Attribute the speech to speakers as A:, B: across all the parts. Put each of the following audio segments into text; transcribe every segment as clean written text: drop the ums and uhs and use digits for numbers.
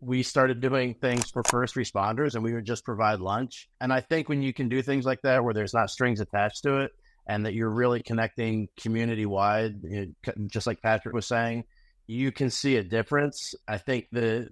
A: we started doing things for first responders, and we would just provide lunch. And I think when you can do things like that, where there's not strings attached to it, and that you're really connecting community-wide, just like Patrick was saying, you can see a difference. I think the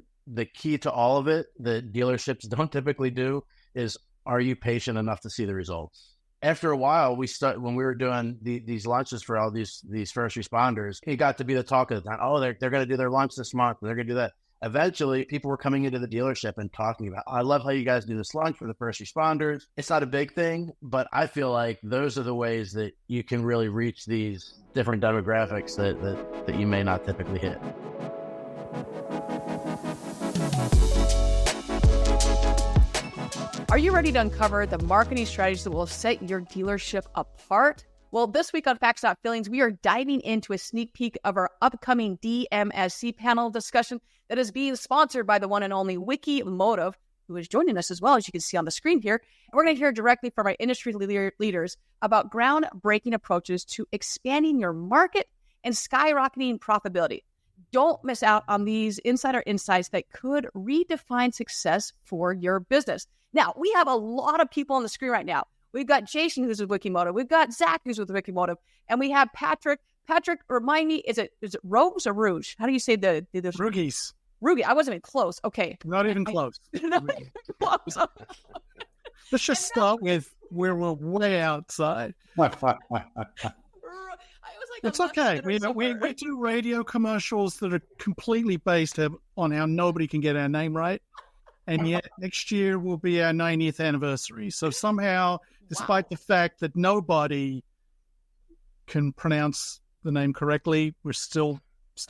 A: key to all of it that dealerships don't typically do is, are you patient enough to see the results? After a while, when we were doing these lunches for all these first responders, it got to be the talk of the town. Oh, they're going to do their lunch this month. They're going to do that. Eventually, people were coming into the dealership and talking about, I love how you guys do this lunch for the first responders. It's not a big thing, but I feel like those are the ways that you can really reach these different demographics that you may not typically hit.
B: Are you ready to uncover the marketing strategies that will set your dealership apart? Well, this week on Facts Not Feelings, we are diving into a sneak peek of our upcoming DMSC panel discussion that is being sponsored by the one and only Wikimotive, who is joining us as well, as you can see on the screen here. And we're going to hear directly from our industry leaders about groundbreaking approaches to expanding your market and skyrocketing profitability. Don't miss out on these insider insights that could redefine success for your business. Now, we have a lot of people on the screen right now. We've got Jason, who's with Wikimotive. We've got Zach, who's with Wikimotive. And we have Patrick. Patrick, remind me, is it Rose or Ruge? How do you say the
C: Ruge.
B: Ruge. I wasn't even close. Okay.
C: Not even close.
B: Not even close.
C: Let's just start with where we're way outside. It's okay. We do radio commercials that are completely based on how nobody can get our name right. And yet next year will be our 90th anniversary. So somehow, despite the fact that nobody can pronounce the name correctly, we're still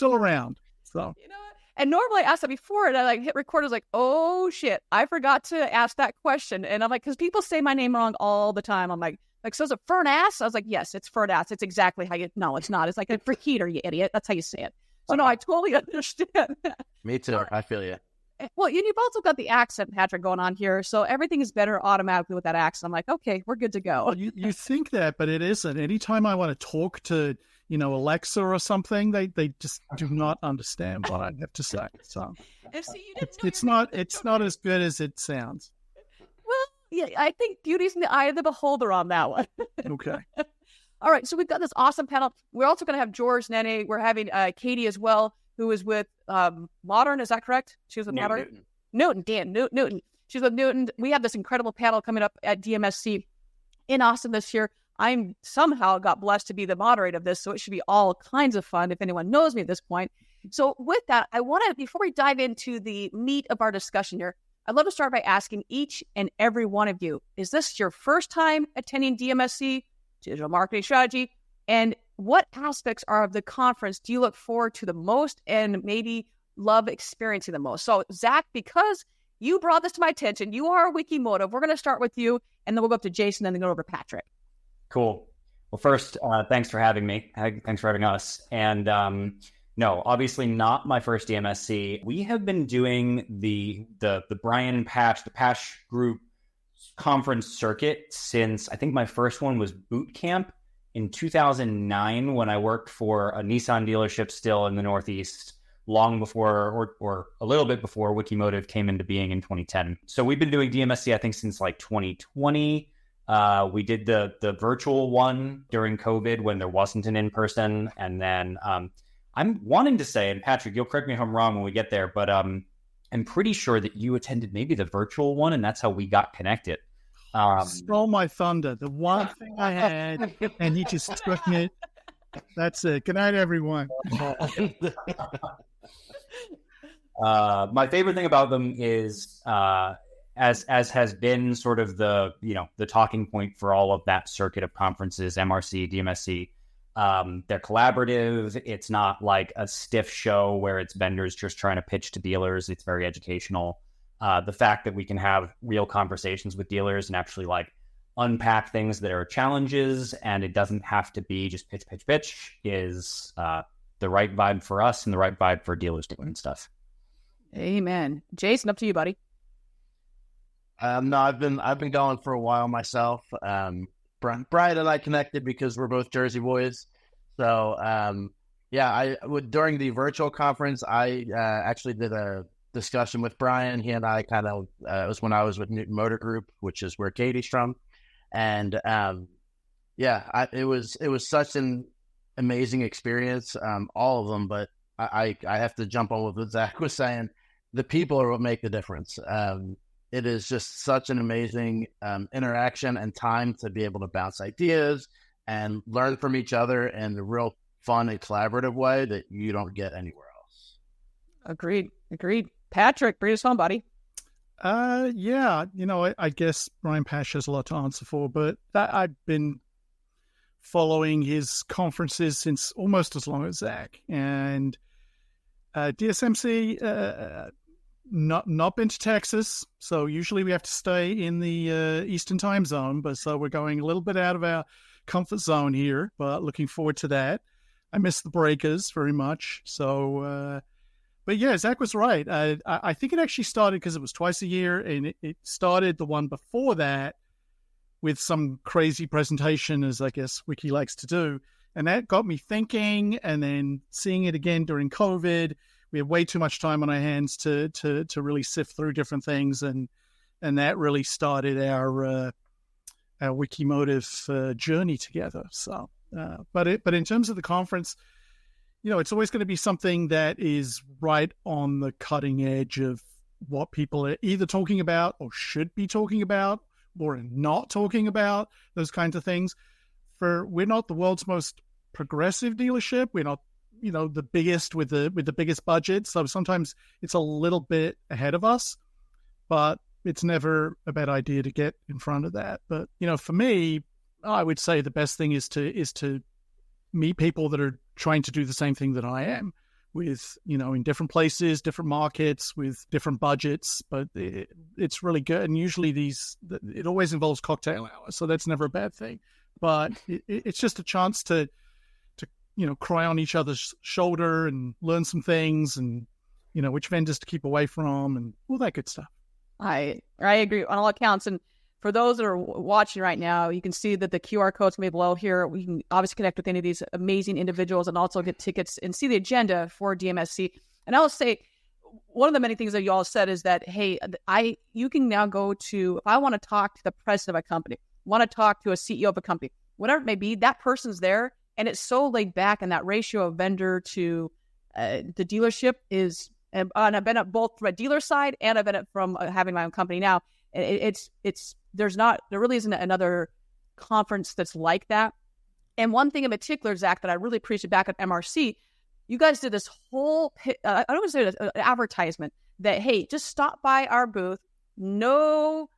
C: around. So,
B: you know what? And normally I asked that before, and I hit record. I was like, oh shit, I forgot to ask that question. And I'm like, because people say my name wrong all the time. I'm like, so is it Furnass? I was like, yes, it's Furnass. It's exactly how you. No, it's not. It's like a heater, you idiot. That's how you say it. So no, I totally understand.
A: Me too. I feel you.
B: Well, you've also got the accent, Patrick, going on here. So everything is better automatically with that accent. I'm like, okay, we're good to go.
C: Well, you think that, but it isn't. Anytime I want to talk to, Alexa or something, they just do not understand what I have to say. So it's not as good as it sounds.
B: Well, yeah, I think beauty's in the eye of the beholder on that one.
C: Okay.
B: All right. So we've got this awesome panel. We're also going to have George, Nene. We're having Katie as well, who is with Modern. Is that correct? She was with Modern? Newton. She's with Newton. We have this incredible panel coming up at DMSC in Austin this year. I'm somehow got blessed to be the moderator of this, so it should be all kinds of fun if anyone knows me at this point. So with that, I want to, before we dive into the meat of our discussion here, I'd love to start by asking each and every one of you, is this your first time attending DMSC, Digital Marketing Strategy? And what aspects of the conference do you look forward to the most and maybe love experiencing the most? So Zach, because you brought this to my attention, you are a Wikimotive. We're going to start with you, and then we'll go up to Jason, and then go over to Patrick.
D: Cool. Well, first, thanks for having me. Thanks for having us. And no, obviously not my first DMSC. We have been doing the Brian Pash, the Pash Group conference circuit since, I think my first one was boot camp in 2009 when I worked for a Nissan dealership still in the Northeast, long before or a little bit before Wikimotive came into being in 2010. So we've been doing DMSC, I think, since like 2020. We did the virtual one during COVID when there wasn't an in-person. And then I'm wanting to say, and Patrick, you'll correct me if I'm wrong when we get there, but I'm pretty sure that you attended maybe the virtual one, and that's how we got connected.
C: Stole my thunder. The one thing I had, and he just took me. That's it. Good night, everyone.
D: My favorite thing about them is, as has been sort of the talking point for all of that circuit of conferences, MRC, DMSC. They're collaborative. It's not like a stiff show where it's vendors just trying to pitch to dealers. It's very educational. The fact that we can have real conversations with dealers and actually like unpack things that are challenges, and it doesn't have to be just pitch is the right vibe for us and the right vibe for dealers doing stuff.
B: Amen. Jason, up to you, buddy.
A: No, I've been going for a while myself. Brian and I connected because we're both Jersey boys. So during the virtual conference, I actually did a discussion with Brian. He and I kind of, it was when I was with Newton Motor Group, which is where Katie's from. And it was such an amazing experience, all of them. But I have to jump on with what Zach was saying. The people are what make the difference. It is just such an amazing interaction and time to be able to bounce ideas and learn from each other in a real fun and collaborative way that you don't get anywhere else.
B: Agreed. Patrick, bring us home, buddy.
C: Yeah, I guess Brian Pash has a lot to answer for, but I've been following his conferences since almost as long as Zach. And DSMC, not been to Texas, so usually we have to stay in the Eastern time zone, but so we're going a little bit out of our comfort zone here, but looking forward to that. I miss the breakers very much, so... But yeah, Zach was right. I think it actually started because it was twice a year, and it started the one before that with some crazy presentation, as I guess Wiki likes to do. And that got me thinking, and then seeing it again during COVID. We had way too much time on our hands to really sift through different things, and that really started our Wikimotive journey together. So, but in terms of the conference, it's always going to be something that is right on the cutting edge of what people are either talking about or should be talking about or not talking about, those kinds of things. We're not the world's most progressive dealership. We're not, the biggest with the biggest budget. So sometimes it's a little bit ahead of us, but it's never a bad idea to get in front of that. But, for me, I would say the best thing is to meet people that are trying to do the same thing that I am with, in different places, different markets, with different budgets, but it's really good. And usually it always involves cocktail hour. So that's never a bad thing, but it's just a chance to cry on each other's shoulder and learn some things and, which vendors to keep away from and all that good stuff.
B: I agree on all accounts. And for those that are watching right now, you can see that the QR code's made below here. We can obviously connect with any of these amazing individuals and also get tickets and see the agenda for DMSC. And I'll say, one of the many things that you all said is that, hey, you can now go to, if I want to talk to the president of a company, want to talk to a CEO of a company, whatever it may be, that person's there. And it's so laid back, and that ratio of vendor to the dealership is, and I've been at both from a dealer side and I've been at from having my own company now. There really isn't another conference that's like that. And one thing in particular, Zach, that I really appreciate back at MRC, you guys did this whole, I don't want to say it, an advertisement that, hey, just stop by our booth, no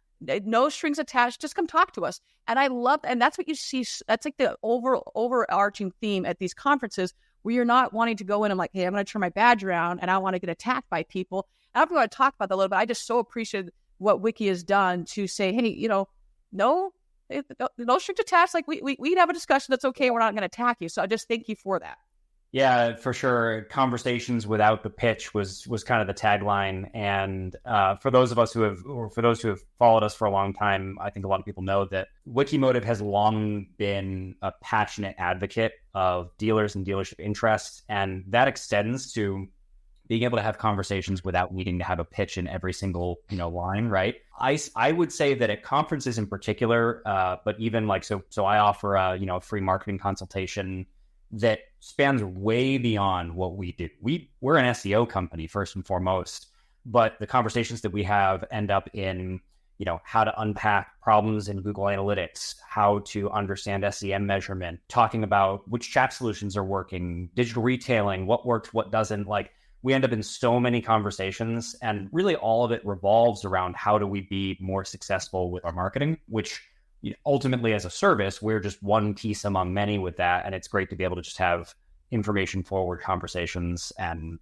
B: strings attached, just come talk to us. And I love, and that's what you see, that's like the overarching theme at these conferences, where you're not wanting to go in and like, hey, I'm going to turn my badge around and I want to get attacked by people. I don't want to talk about that a little bit. I just so appreciate what Wiki has done to say, hey, no strings attached. Like we can have a discussion. That's okay. We're not going to attack you. So I just thank you for that.
D: Yeah, for sure. Conversations without the pitch was kind of the tagline. And for those who have followed us for a long time, I think a lot of people know that Wikimotive has long been a passionate advocate of dealers and dealership interests, and that extends to being able to have conversations without needing to have a pitch in every single line, right? I would say that at conferences in particular, but even like so I offer a free marketing consultation that spans way beyond what we do. We're an SEO company first and foremost, but the conversations that we have end up in how to unpack problems in Google Analytics, how to understand SEM measurement, talking about which chat solutions are working, digital retailing, what works, what doesn't. Like, we end up in so many conversations, and really all of it revolves around how do we be more successful with our marketing, which ultimately as a service, we're just one piece among many with that. And it's great to be able to just have information forward conversations. And,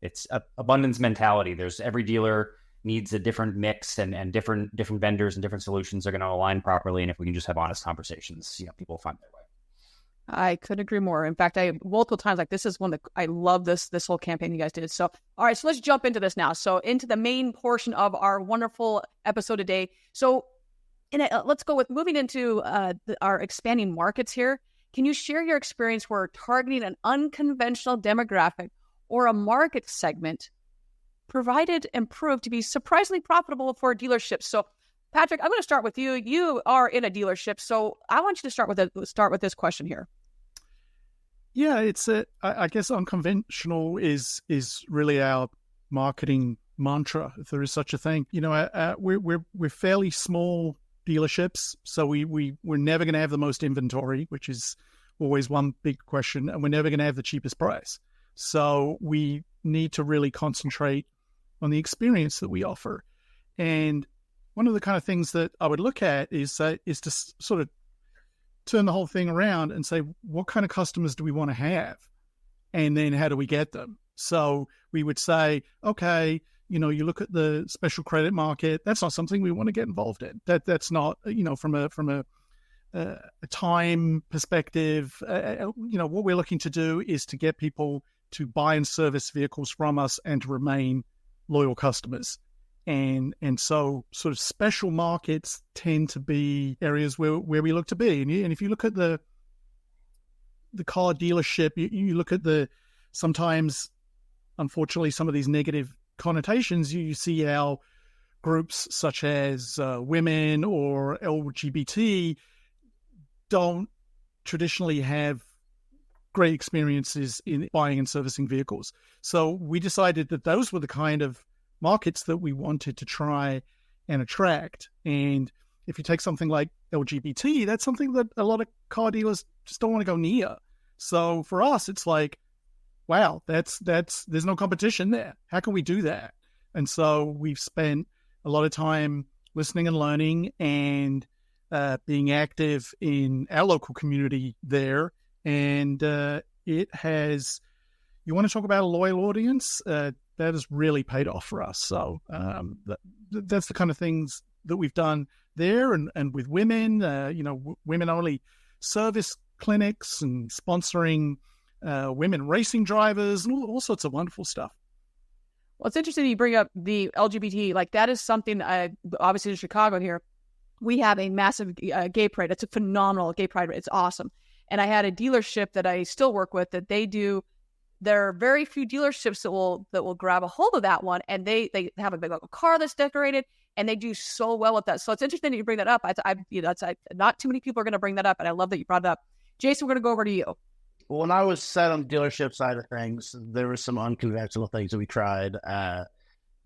D: it's abundance mentality. Every dealer needs a different mix, and different vendors and different solutions are going to align properly. And if we can just have honest conversations, people will find their way.
B: I couldn't agree more. In fact, I multiple times, like, this is one that I love this whole campaign you guys did. So, all right, so let's jump into this now. So into the main portion of our wonderful episode today. So let's go with moving into our expanding markets here. Can you share your experience where targeting an unconventional demographic or a market segment provided and proved to be surprisingly profitable for dealerships. So, Patrick, I'm going to start with you. You are in a dealership, so I want you to start with this question here.
C: Yeah, I guess unconventional is really our marketing mantra, if there is such a thing. We're fairly small dealerships, so we're never going to have the most inventory, which is always one big question, and we're never going to have the cheapest price. So we need to really concentrate on the experience that we offer. And one of the kind of things that I would look at is to sort of turn the whole thing around and say, what kind of customers do we want to have? And then how do we get them? So we would say, okay, you look at the special credit market. That's not something we want to get involved in. That's not, from a time perspective, what we're looking to do is to get people to buy and service vehicles from us and to remain loyal customers. And so sort of special markets tend to be areas where we look to be. And if you look at the car dealership, you look at sometimes, unfortunately, some of these negative connotations, you see how groups such as women or LGBT don't traditionally have great experiences in buying and servicing vehicles. So we decided that those were the kind of markets that we wanted to try and attract. And if you take something like LGBT, that's something that a lot of car dealers just don't want to go near. So for us, it's like, wow, there's no competition there. How can we do that? And so we've spent a lot of time listening and learning and being active in our local community there. And it has, you want to talk about a loyal audience? That has really paid off for us. So that's the kind of things that we've done there. And with women, women-only service clinics and sponsoring women racing drivers and all sorts of wonderful stuff.
B: Well, it's interesting you bring up the LGBT. Like, that is something, obviously in Chicago here, we have a massive gay parade. It's a phenomenal gay pride. It's awesome. And I had a dealership that I still work with that they do. There are very few dealerships that will grab a hold of that one, and they have a big little car that's decorated, and they do so well with that. So it's interesting that you bring that up. Not too many people are going to bring that up, and I love that you brought it up. Jason, we're going to go over to you.
A: Well, when I was set on the dealership side of things, there were some unconventional things that we tried.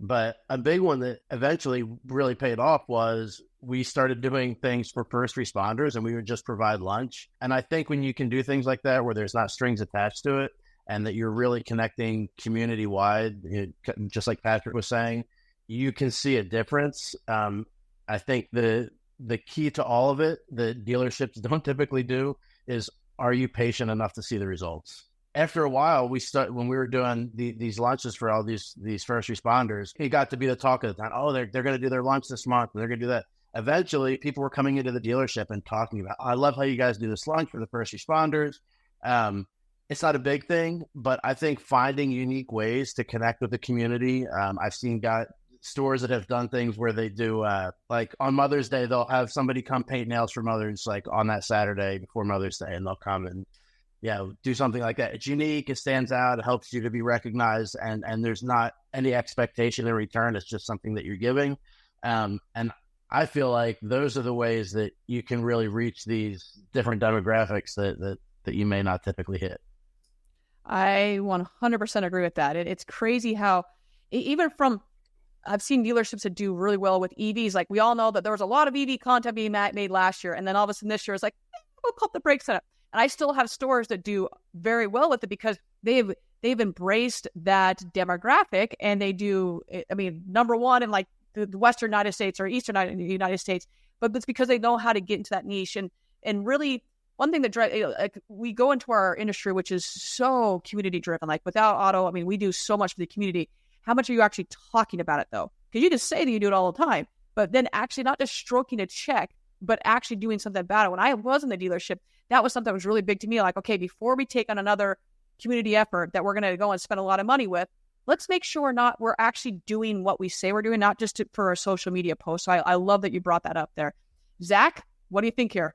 A: But a big one that eventually really paid off was we started doing things for first responders, and we would just provide lunch. And I think when you can do things like that, where there's not strings attached to it, and that you're really connecting community-wide, just like Patrick was saying, you can see a difference. I think the key to all of it that dealerships don't typically do is, are you patient enough to see the results? After a while, when we were doing these lunches for all these first responders, it got to be the talk of the town. Oh, they're going to do their lunch this month. They're going to do that. Eventually, people were coming into the dealership and talking about, I love how you guys do this lunch for the first responders. It's not a big thing, but I think finding unique ways to connect with the community. I've seen stores that have done things where they do, like on Mother's Day, they'll have somebody come paint nails for mothers, like on that Saturday before Mother's Day, and they'll come and do something like that. It's unique. It stands out. It helps you to be recognized, and there's not any expectation in return. It's just something that you're giving. And I feel like those are the ways that you can really reach these different demographics that you may not typically hit.
B: I 100% agree with that. It's crazy how I've seen dealerships that do really well with EVs. Like, we all know that there was a lot of EV content being made last year, and then all of a sudden this year it's like, we'll pump the brakes on it. And I still have stores that do very well with it because they've embraced that demographic, and they do. I mean, number one in like the Western United States or Eastern United States, but it's because they know how to get into that niche and really. One thing that like, we go into our industry, which is so community driven. Like, without Auto, I mean, we do so much for the community. How much are you actually talking about it, though? Because you just say that you do it all the time, but then actually not just stroking a check, but actually doing something about it. When I was in the dealership, that was something that was really big to me. Like, okay, before we take on another community effort that we're going to go and spend a lot of money with, let's make sure we're actually doing what we say we're doing, not just for a social media post. So I love that you brought that up there. Zach, what do you think here?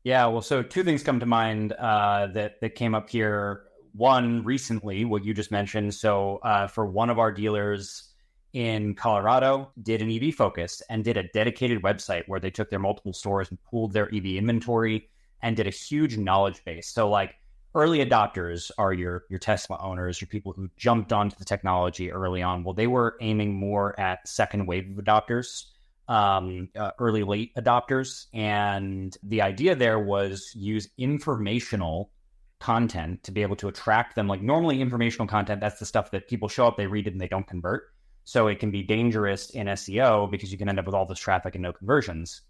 D: Yeah, well, so two things come to mind that came up here. One, recently, what you just mentioned. So for one of our dealers, in Colorado did an EV focus and did a dedicated website where they took their multiple stores and pooled their EV inventory and did a huge knowledge base. So like early adopters are your Tesla owners, your people who jumped onto the technology early on. Well, they were aiming more at second wave of adopters, early late adopters. And the idea there was use informational content to be able to attract them. Like normally informational content, that's the stuff that people show up, they read it and they don't convert. So it can be dangerous in SEO because you can end up with all this traffic and no conversions.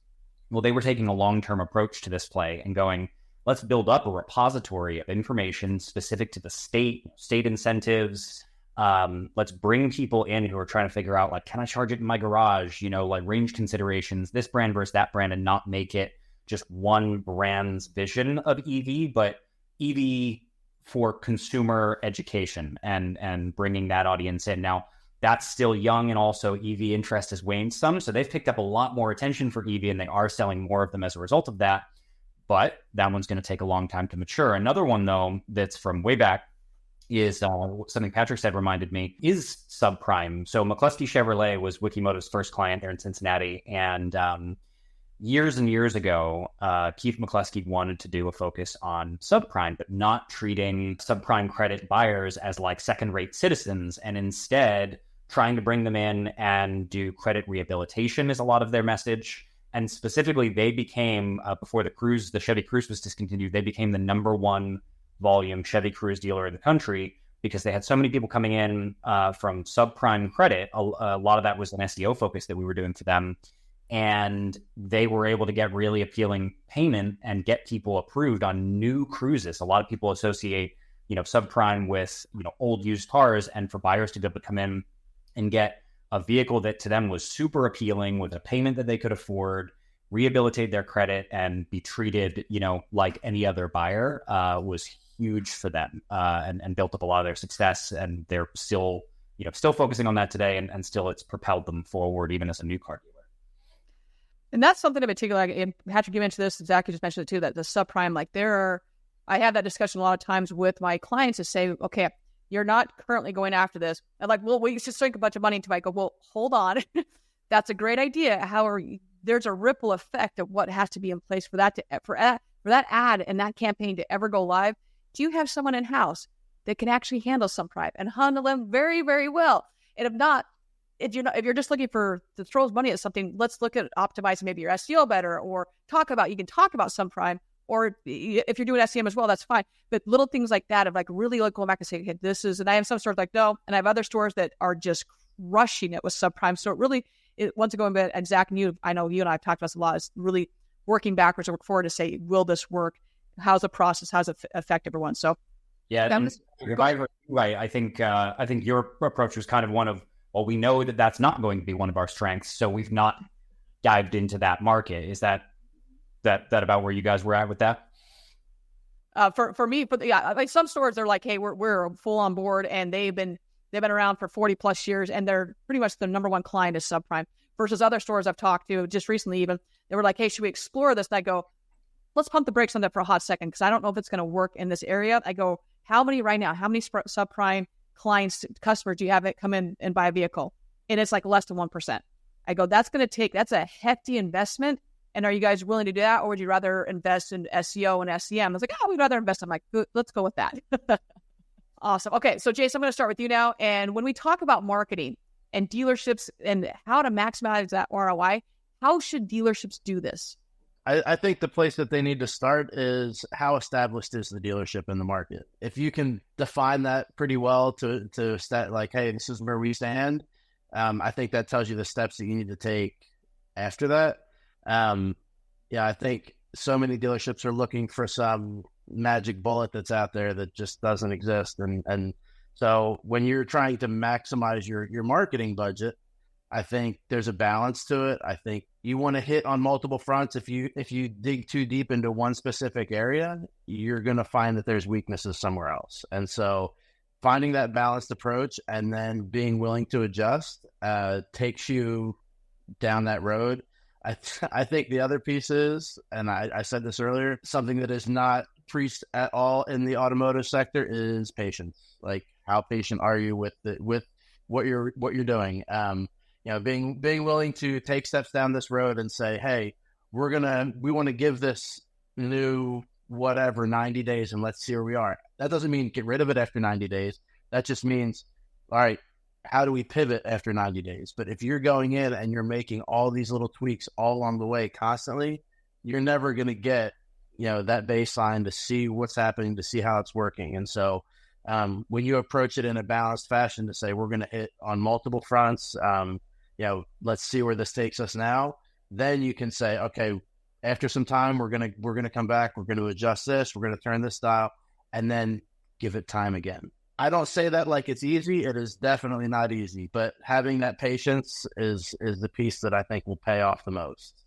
D: Well, they were taking a long-term approach to this play and going, let's build up a repository of information specific to the state incentives. Let's bring people in who are trying to figure out, like, can I charge it in my garage? Like range considerations, this brand versus that brand, and not make it just one brand's vision of EV, but EV for consumer education and bringing that audience in. Now, that's still young, and also EV interest has waned some. So they've picked up a lot more attention for EV, and they are selling more of them as a result of that. But that one's going to take a long time to mature. Another one, though, that's from way back is something Patrick said reminded me, is subprime. So McCluskey Chevrolet was Wikimotive's first client there in Cincinnati. And years and years ago, Keith McCluskey wanted to do a focus on subprime, but not treating subprime credit buyers as like second-rate citizens, and instead trying to bring them in and do credit rehabilitation is a lot of their message. And specifically, they became, before the Chevy Cruze was discontinued, they became the number one volume Chevy Cruze dealer in the country because they had so many people coming in from subprime credit. A lot of that was an SEO focus that we were doing for them. And they were able to get really appealing payment and get people approved on new Cruzes. A lot of people associate, subprime with, old used cars, and for buyers to be able to come in and get a vehicle that to them was super appealing with a payment that they could afford, rehabilitate their credit, and be treated, like any other buyer was huge for them and built up a lot of their success. And they're still focusing on that today, and still it's propelled them forward even as a new car dealer.
B: And that's something in particular, and Patrick, you mentioned this, Zach, you just mentioned it too, that the subprime, like I have that discussion a lot of times with my clients to say, okay, you're not currently going after this. And like, well, we just sink a bunch of money into it. I go, well, hold on. That's a great idea. However, there's a ripple effect of what has to be in place for that ad and that campaign to ever go live. Do you have someone in-house that can actually handle subprime and handle them very, very well? And if not, if you're just looking to throw money at something, let's look at optimizing maybe your SEO better, or you can talk about subprime. Or if you're doing SEM as well, that's fine. But little things like that of like really like going back and saying, okay, and I have some stores like, no, and I have other stores that are just crushing it with subprime. So once going back, and Zach, I know you and I have talked about this a lot, is really working backwards and work forward to say, will this work? How's the process? How's it affect everyone? So
D: yeah, right. I think your approach was kind of one of, well, we know that that's not going to be one of our strengths, so we've not dived into that market. Is that about where you guys were at with that?
B: For me, like some stores, they're like, hey, we're full on board, and they've been around for 40 plus years, and they're pretty much the number one client is subprime. Versus other stores I've talked to just recently, even they were like, hey, should we explore this? And I go, let's pump the brakes on that for a hot second, because I don't know if it's going to work in this area. I go, how many subprime clients, customers do you have that come in and buy a vehicle? And it's like less than 1%. I go, that's a hefty investment. And are you guys willing to do that? Or would you rather invest in SEO and SEM? I was like, we'd rather invest. I'm like, good, let's go with that. Awesome. Okay. So Jason, I'm going to start with you now. And when we talk about marketing and dealerships and how to maximize that ROI, how should dealerships do this?
A: I think the place that they need to start is how established is the dealership in the market. If you can define that pretty well to stat like, hey, this is where we stand. I think that tells you the steps that you need to take after that. I think so many dealerships are looking for some magic bullet that's out there that just doesn't exist. And so when you're trying to maximize your marketing budget, I think there's a balance to it. I think you want to hit on multiple fronts. If you dig too deep into one specific area, you're going to find that there's weaknesses somewhere else. And so finding that balanced approach and then being willing to adjust takes you down that road. I think the other piece is, and I said this earlier, something that is not preached at all in the automotive sector is patience. Like, how patient are you with what you're doing. Being willing to take steps down this road and say, hey, we want to give this new whatever 90 days and let's see where we are. That doesn't mean get rid of it after 90 days. That just means, all right, how do we pivot after 90 days? But if you're going in and you're making all these little tweaks all along the way constantly, you're never going to get, that baseline to see what's happening, to see how it's working. And so when you approach it in a balanced fashion to say, we're going to hit on multiple fronts, let's see where this takes us now. Then you can say, okay, after some time, we're going to come back. We're going to adjust this. We're going to turn this dial and then give it time again. I don't say that like it's easy. It is definitely not easy, but having that patience is the piece that I think will pay off the most.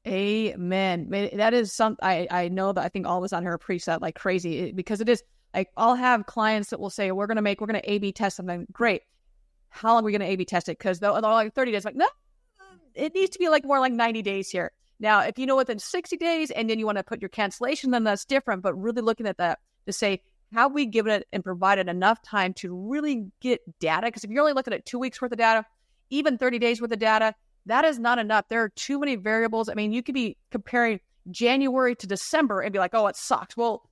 B: Amen. That is something I know that I think all of us on here appreciate that like crazy, because it is like, I'll have clients that will say, we're going to A/B test something. Great. How long are we going to A/B test it? Because they're like 30 days. Like, no, it needs to be like more like 90 days here. Now, if you know within 60 days and then you want to put your cancellation, then that's different. But really looking at that to say, have we given it and provided enough time to really get data? Because if you're only looking at 2 weeks worth of data, even 30 days worth of data, that is not enough. There are too many variables. I mean, you could be comparing January to December and be like, oh, it sucks. Well,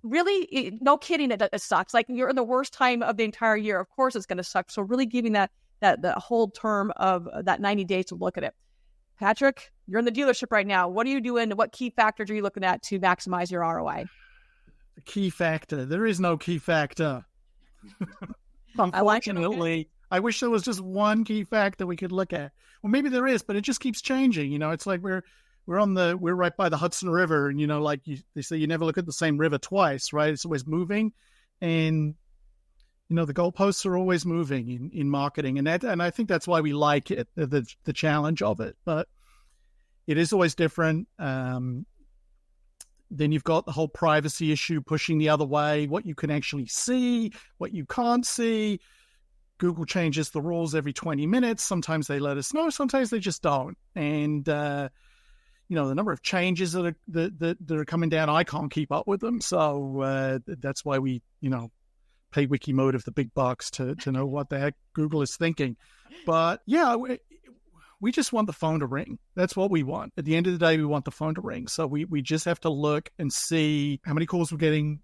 B: really, no kidding, it sucks. Like, you're in the worst time of the entire year. Of course it's going to suck. So really giving that the whole term of that 90 days to look at it. Patrick, you're in the dealership right now. What are you doing? What key factors are you looking at to maximize your ROI?
C: The key factor. There is no key factor. Unfortunately, I wish there was just one key factor we could look at. Well, maybe there is, but it just keeps changing. It's like we're right by the Hudson River, and they say you never look at the same river twice, right? It's always moving, and the goalposts are always moving in marketing, and I think that's why we like it, the challenge of it. But it is always different. Then you've got the whole privacy issue pushing the other way, what you can actually see, what you can't see. Google changes the rules every 20 minutes. Sometimes they let us know, sometimes they just don't. And the number of changes that are coming down, I can't keep up with them. So that's why we, pay Wikimotive the big bucks to know what the heck Google is thinking. But yeah, we just want the phone to ring. That's what we want. At the end of the day, we want the phone to ring. So we just have to look and see how many calls we're getting,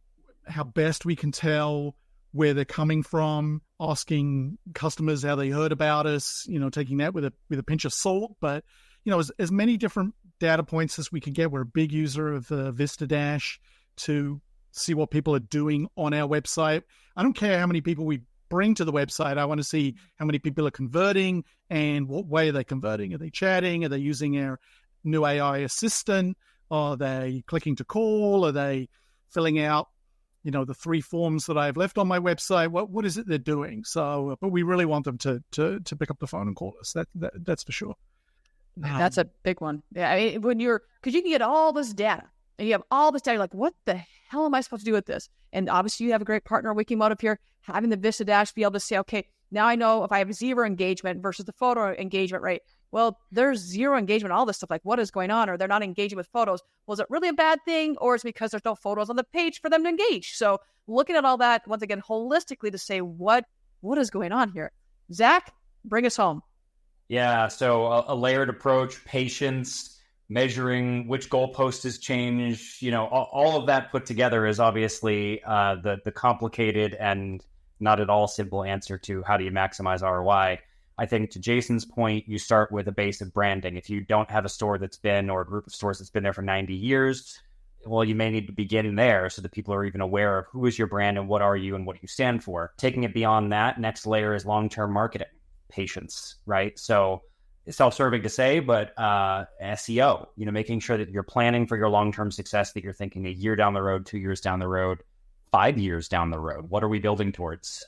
C: how best we can tell where they're coming from, asking customers how they heard about us, taking that with a pinch of salt. But, as many different data points as we can get. We're a big user of Vista Dash to see what people are doing on our website. I don't care how many people we bring to the website. I want to see how many people are converting and what way are they converting. Are they chatting? Are they using our new AI assistant? Are they clicking to call? Are they filling out, the 3 forms that I've left on my website? What is it they're doing? So, but we really want them to pick up the phone and call us. That's for sure.
B: That's a big one. Yeah, because you can get all this data and you have all this data. You're like, what the hell am I supposed to do with this? And obviously you have a great partner, Wikimotive here, having the Vista Dash be able to say, okay, now I know if I have 0 engagement versus the photo engagement rate. Well, there's 0 engagement, all this stuff. Like, what is going on? Or they're not engaging with photos. Was it really a bad thing? Or is it because there's no photos on the page for them to engage? So looking at all that, once again, holistically to say, what is going on here? Zach, bring us home.
D: Yeah, so a layered approach, patience, measuring which goalpost has changed, all of that put together is obviously the complicated and not at all simple answer to how do you maximize ROI. I think to Jason's point, you start with a base of branding. If you don't have a store that's been, or a group of stores that's been there for 90 years, well, you may need to begin there so that people are even aware of who is your brand and what are you and what you stand for. Taking it beyond that, next layer is long-term marketing. Patience, right? So it's self-serving to say, but SEO, making sure that you're planning for your long-term success, that you're thinking a year down the road, 2 years down the road, 5 years down the road. What are we building towards?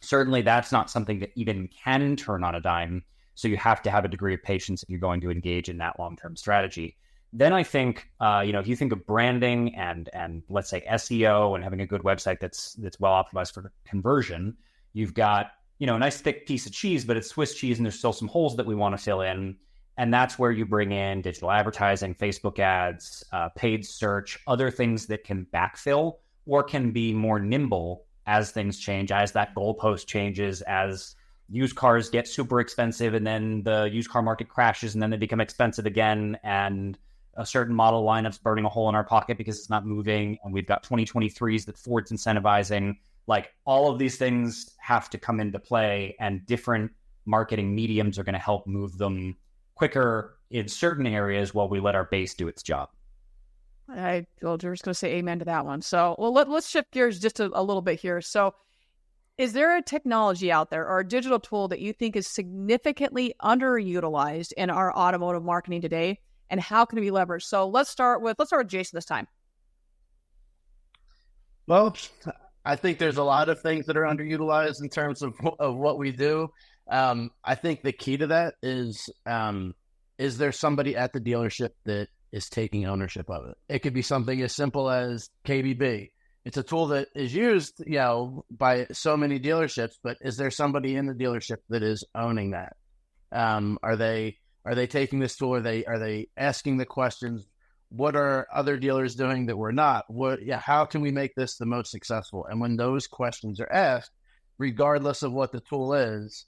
D: Certainly that's not something that even can turn on a dime. So you have to have a degree of patience if you're going to engage in that long-term strategy. Then I think, if you think of branding and let's say SEO and having a good website that's well optimized for conversion, you've got a nice thick piece of cheese, but it's Swiss cheese and there's still some holes that we want to fill in. And that's where you bring in digital advertising, Facebook ads, paid search, other things that can backfill or can be more nimble as things change, as that goalpost changes, as used cars get super expensive and then the used car market crashes and then they become expensive again, and a certain model lineup's burning a hole in our pocket because it's not moving, and we've got 2023s that Ford's incentivizing. Like, all of these things have to come into play, and different marketing mediums are going to help move them quicker in certain areas while we let our base do its job.
B: We're just going to say amen to that one. So, well, let's shift gears just a little bit here. So, is there a technology out there or a digital tool that you think is significantly underutilized in our automotive marketing today, and how can it be leveraged? So let's start with Jason this time.
A: Well, I think there's a lot of things that are underutilized in terms of what we do. I think the key to that is there somebody at the dealership that is taking ownership of it? It could be something as simple as KBB. It's a tool that is used, by so many dealerships, but is there somebody in the dealership that is owning that? Are they taking this tool? Are they asking the questions? What are other dealers doing that we're not? How can we make this the most successful? And when those questions are asked, regardless of what the tool is,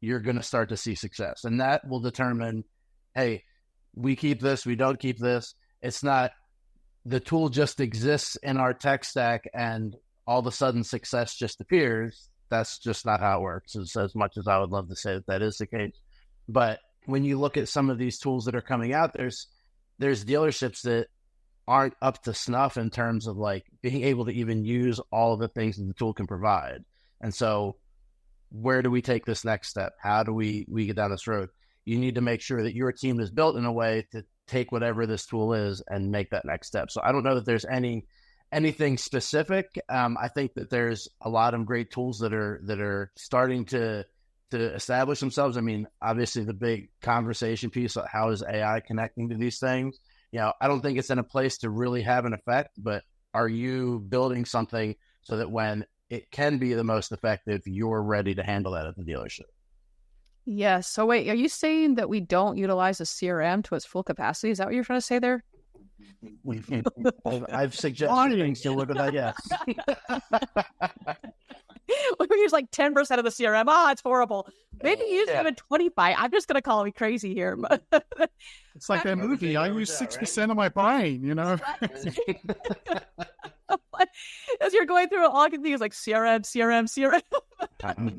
A: you're going to start to see success. And that will determine, hey, we keep this, we don't keep this. It's not the tool just exists in our tech stack and all of a sudden success just appears. That's just not how it works. As much as I would love to say that is the case. But when you look at some of these tools that are coming out, there's dealerships that aren't up to snuff in terms of like being able to even use all of the things that the tool can provide. And so where do we take this next step? How do we get down this road? You need to make sure that your team is built in a way to take whatever this tool is and make that next step. So I don't know that there's anything specific. I think that there's a lot of great tools that are starting to establish themselves. I mean, obviously the big conversation piece of how is AI connecting to these things? I don't think it's in a place to really have an effect, but are you building something so that when it can be the most effective, you're ready to handle that at the dealership?
B: Yes. So wait, are you saying that we don't utilize the CRM to its full capacity? Is that what you're trying to say there?
A: I've suggested things to look at that, yes.
B: We use like 10% of the CRM. It's horrible. Maybe use even 25. I'm just going to call me crazy here. But
C: it's like that movie. I use 6% of my brain,
B: As you're going through it, all I can think is like CRM.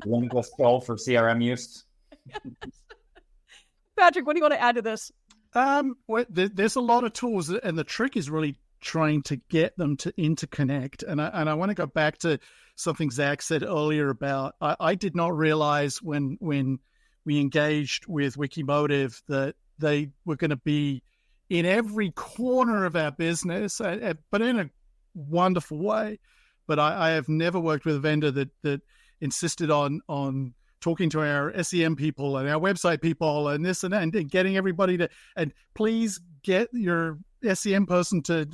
D: Lingual spell for CRM use.
B: Patrick, what do you want to add to this?
C: There's a lot of tools, and the trick is really trying to get them to interconnect. And I want to go back to something Zach said earlier about, I did not realize when we engaged with Wikimotive that they were going to be in every corner of our business, but in a wonderful way. But I have never worked with a vendor that insisted on talking to our SEM people and our website people and this and that, and getting everybody to, and please get your SEM person to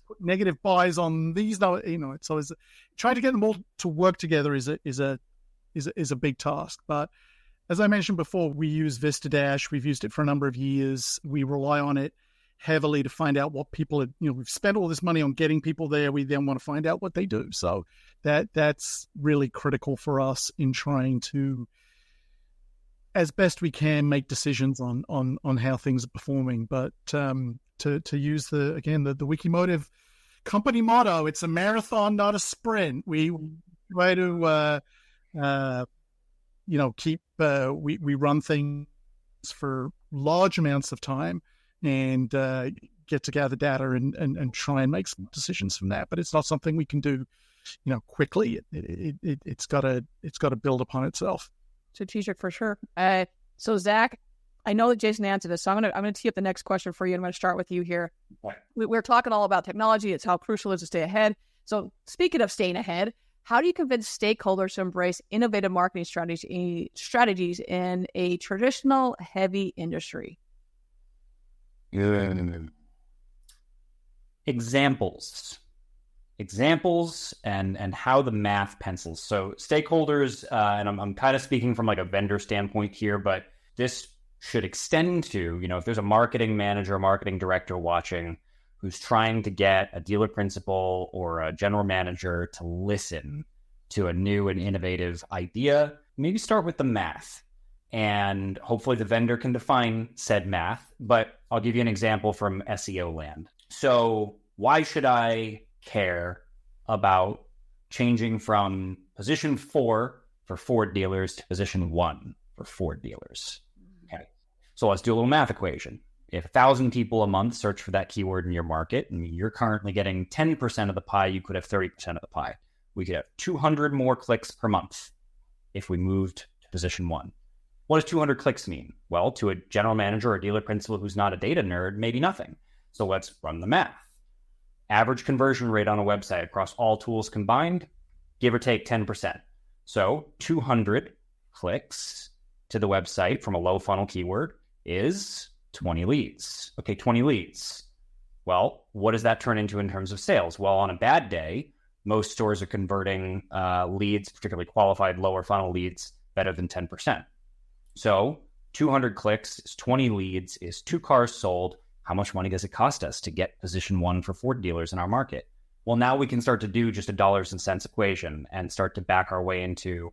C: put negative buys on these. So it's trying to get them all to work together is a big task. But as I mentioned before, we use VistaDash. We've used it for a number of years. We rely on it heavily to find out what people are, we've spent all this money on getting people there. We then want to find out what they do. So that's really critical for us in trying to, as best we can, make decisions on how things are performing. But to use the Wikimotive company motto, it's a marathon, not a sprint. We try to, we run things for large amounts of time and get to gather data and try and make some decisions from that. But it's not something we can do, quickly. It's got to build upon itself.
B: Strategic for sure. So Zach, I know that Jason answered this, so I'm gonna tee up the next question for you. I'm gonna start with you here.
D: Okay.
B: We're talking all about technology. It's how crucial it is to stay ahead. So speaking of staying ahead, how do you convince stakeholders to embrace innovative marketing strategies in a traditional heavy industry?
D: Examples and how the math pencils. So stakeholders, and I'm kind of speaking from like a vendor standpoint here, but this should extend to, if there's a marketing manager, marketing director watching who's trying to get a dealer principal or a general manager to listen to a new and innovative idea, maybe start with the math. And hopefully the vendor can define said math. But I'll give you an example from SEO land. So why should I care about changing from position 4 for Ford dealers to position 1 for Ford dealers? Okay. So let's do a little math equation. If 1,000 people a month search for that keyword in your market, and you're currently getting 10% of the pie, you could have 30% of the pie. We could have 200 more clicks per month if we moved to position 1. What does 200 clicks mean? Well, to a general manager or dealer principal who's not a data nerd, maybe nothing. So let's run the math. Average conversion rate on a website across all tools combined, give or take 10%. So 200 clicks to the website from a low funnel keyword is 20 leads. Okay, 20 leads. Well, what does that turn into in terms of sales? Well, on a bad day, most stores are converting leads, particularly qualified lower funnel leads, better than 10%. So 200 clicks is 20 leads is 2 cars sold. How much money does it cost us to get position 1 for Ford dealers in our market? Well, now we can start to do just a dollars and cents equation and start to back our way into,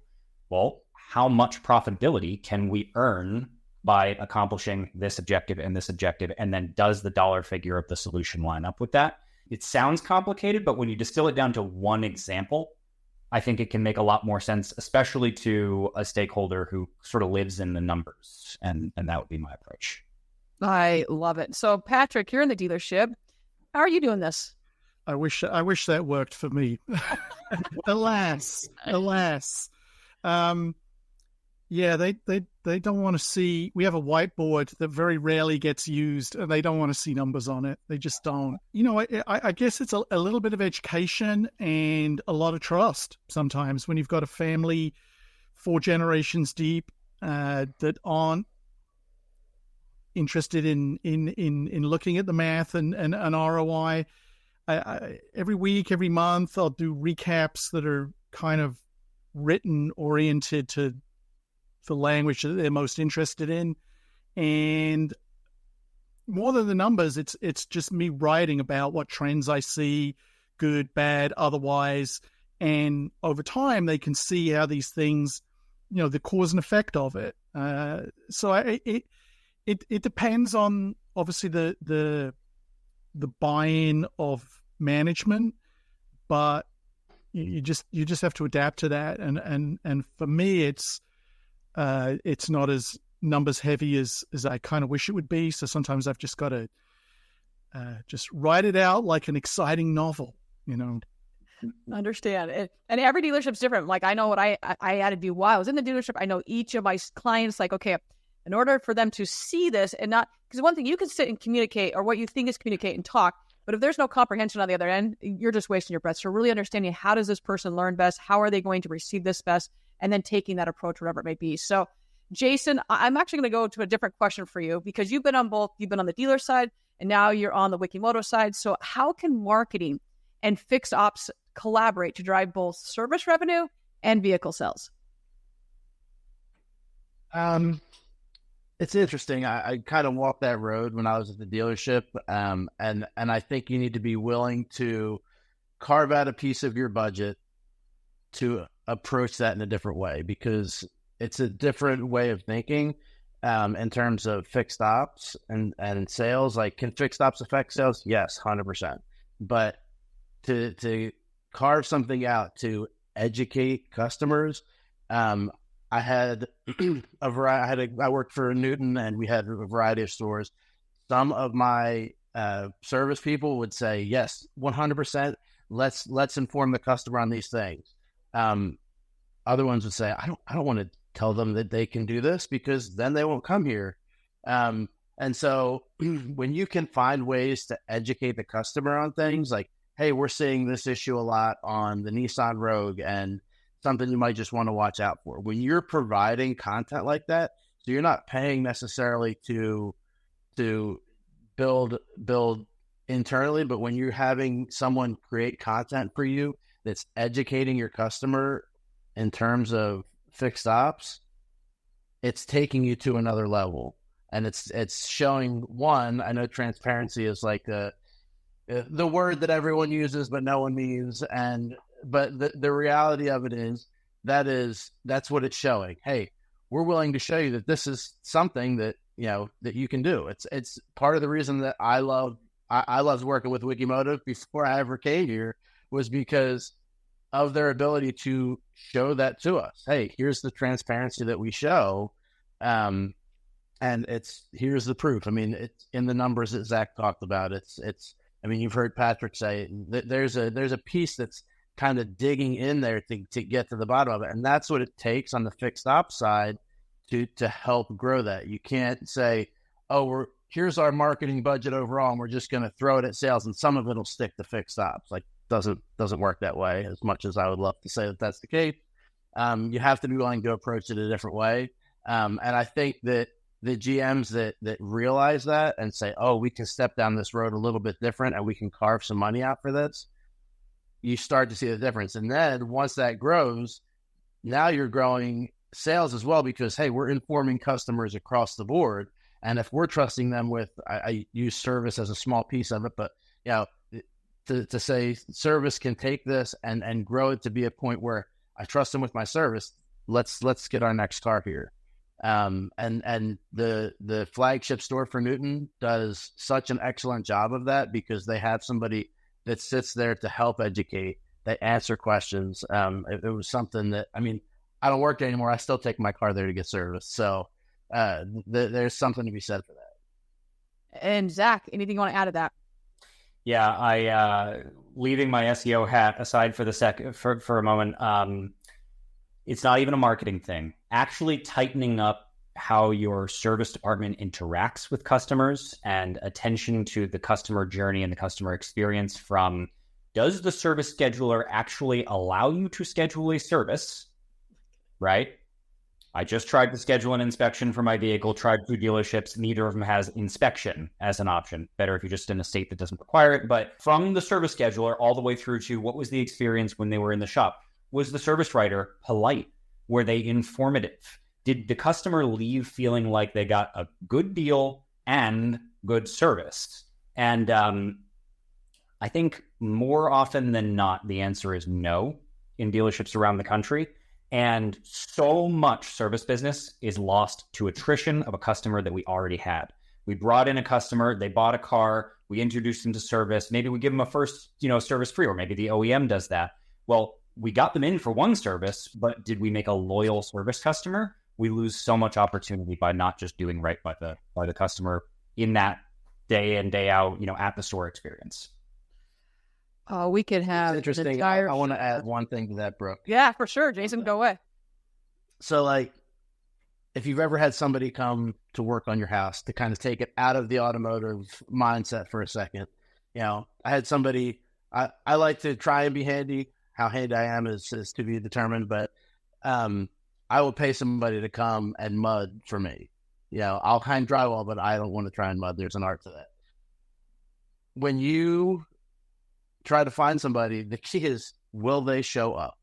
D: well, how much profitability can we earn by accomplishing this objective, and then does the dollar figure of the solution line up with that? It sounds complicated, but when you distill it down to one example, I think it can make a lot more sense, especially to a stakeholder who sort of lives in the numbers, and that would be my approach.
B: I love it. So, Patrick, you're in the dealership. How are you doing this?
C: I wish that worked for me. Alas. Yeah, they don't want to see. We have a whiteboard that very rarely gets used, and they don't want to see numbers on it. They just don't. You know, I guess it's a little bit of education and a lot of trust sometimes when you've got a family 4 generations deep that aren't interested in looking at the math and ROI. Every week, every month, I'll do recaps that are kind of written oriented to the language that they're most interested in. And more than the numbers, it's just me writing about what trends I see, good, bad, otherwise. And over time, they can see how these things, you know, the cause and effect of it. So it depends on obviously the buy-in of management, but you just have to adapt to that. And for me, it's not as numbers heavy as I kind of wish it would be. So sometimes I've just got to just write it out like an exciting novel, you know.
B: Understand. And every dealership's different. Like I know what I had to do while I was in the dealership. I know each of my clients, like, okay, in order for them to see this and not, because one thing you can sit and communicate or what you think is communicate and talk, but if there's no comprehension on the other end, you're just wasting your breath. So really understanding how does this person learn best? How are they going to receive this best? And then taking that approach, whatever it may be. So Jason, I'm actually going to go to a different question for you because you've been on both. You've been on the dealer side and now you're on the Wikimotive side. So how can marketing and fixed ops collaborate to drive both service revenue and vehicle sales?
A: It's interesting. I kind of walked that road when I was at the dealership. And I think you need to be willing to carve out a piece of your budget to approach that in a different way, because it's a different way of thinking in terms of fixed ops and sales. Like, can fixed ops affect sales? Yes, 100%. But to carve something out to educate customers, I had a variety. I worked for Newton, and we had a variety of stores. Some of my service people would say, "Yes, 100%. Let's inform the customer on these things." Other ones would say, "I don't want to tell them that they can do this because then they won't come here." And so, when you can find ways to educate the customer on things like, "Hey, we're seeing this issue a lot on the Nissan Rogue," and something you might just want to watch out for. When you're providing content like that, so you're not paying necessarily to build internally, but when you're having someone create content for you that's educating your customer in terms of fixed ops, it's taking you to another level. And it's showing, one, I know transparency is like the word that everyone uses, but no one means. And the reality of it is that's what it's showing. Hey, we're willing to show you that this is something that, that you can do. It's part of the reason that I loved working with Wikimotive before I ever came here, was because of their ability to show that to us. Hey, here's the transparency that we show. And here's the proof. I mean, it's in the numbers that Zach talked about. I mean, you've heard Patrick say that there's a piece that's kind of digging in there to get to the bottom of it. And that's what it takes on the fixed ops side to help grow that. You can't say, oh, here's our marketing budget overall, and we're just going to throw it at sales, and some of it will stick to fixed ops. Like, doesn't work that way, as much as I would love to say that that's the case. You have to be willing to approach it a different way. And I think that the GMs that realize that and say, oh, we can step down this road a little bit different and we can carve some money out for this, you start to see the difference. And then once that grows, now you're growing sales as well, because, hey, we're informing customers across the board. And if we're trusting them with, I use service as a small piece of it, but, to say service can take this and grow it to be a point where I trust them with my service, let's get our next car here. And the flagship store for Newton does such an excellent job of that, because they have somebody that sits there to help educate. They answer questions. It was something that, I mean, I don't work anymore. I still take my car there to get service. So there's something to be said for that.
B: And Zach, anything you want to add to that?
D: Yeah, I leaving my SEO hat aside for a moment. It's not even a marketing thing. Actually tightening up how your service department interacts with customers and attention to the customer journey and the customer experience, from, does the service scheduler actually allow you to schedule a service, right? I just tried to schedule an inspection for my vehicle, tried 2 dealerships. Neither of them has inspection as an option. Better if you're just in a state that doesn't require it. But from the service scheduler all the way through to what was the experience when they were in the shop? Was the service writer polite? Were they informative? Did the customer leave feeling like they got a good deal and good service? And I think more often than not, the answer is no in dealerships around the country. And so much service business is lost to attrition of a customer that we already had. We brought in a customer, they bought a car, we introduced them to service. Maybe we give them a first, service free, or maybe the OEM does that. Well, we got them in for one service, but did we make a loyal service customer? We lose so much opportunity by not just doing right by the customer in that day in, day out, at the store experience.
B: We could have
A: interesting. I want to add one thing to that, Brooke.
B: Yeah, for sure. Jason, go away.
A: So, like, if you've ever had somebody come to work on your house, to kind of take it out of the automotive mindset for a second, I had somebody, I like to try and be handy. How handy I am is to be determined, but I will pay somebody to come and mud for me. I'll hang drywall, but I don't want to try and mud. There's an art to that. When you try to find somebody, the key is, will they show up?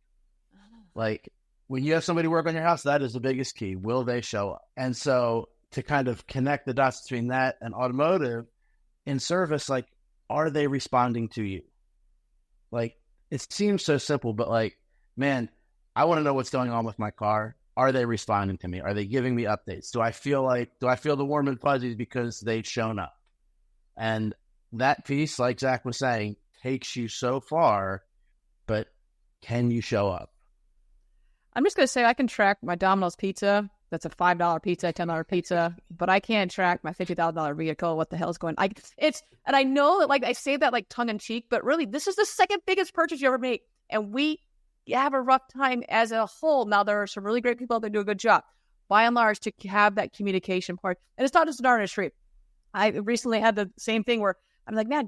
A: Like, when you have somebody work on your house, that is the biggest key. Will they show up? And so to kind of connect the dots between that and automotive in service, like, are they responding to you? Like, it seems so simple, but like, man, I want to know what's going on with my car. Are they responding to me? Are they giving me updates? Do I feel the warm and fuzzies because they've shown up? And that piece, like Zach was saying, takes you so far, but can you show up?
B: I'm just going to say I can track my Domino's pizza. That's a $5 pizza, $10 pizza, but I can't track my $50,000 vehicle. What the hell is going on? And I know that, like, I say that like tongue in cheek, but really this is the second biggest purchase you ever make. And we have a rough time as a whole. Now, there are some really great people that do a good job, by and large, to have that communication part. And it's not just in our industry. I recently had the same thing where I'm like, man,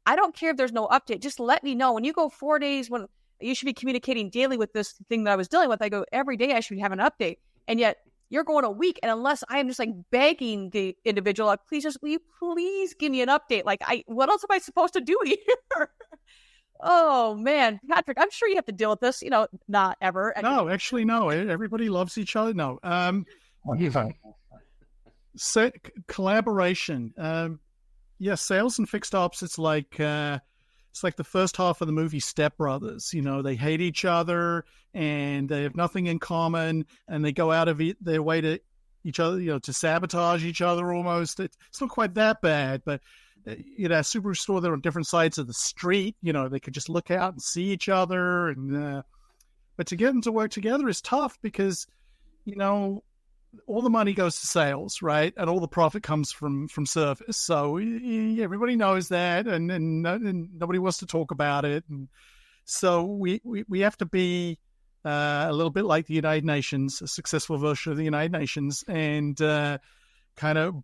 B: I don't care if there's no update. Just let me know. When you go 4 days, when you should be communicating daily with this thing that I was dealing with, I go, every day I should have an update. And yet you're going a week. And unless I am just like begging the individual, like, will you please give me an update? Like, what else am I supposed to do here? Oh man, Patrick, I'm sure you have to deal with this, not ever.
C: No, actually, no. Everybody loves each other. No. Collaboration. Sales and fixed ops, it's like it's like the first half of the movie Step Brothers. They hate each other and they have nothing in common, and they go out of their way to each other, to sabotage each other almost. It's not quite that bad, but a Subaru store, they're on different sides of the street. They could just look out and see each other, and but to get them to work together is tough because all the money goes to sales, right? And all the profit comes from service. So everybody knows that, and nobody wants to talk about it. And so we have to be a little bit like the United Nations, a successful version of the United Nations, and kind of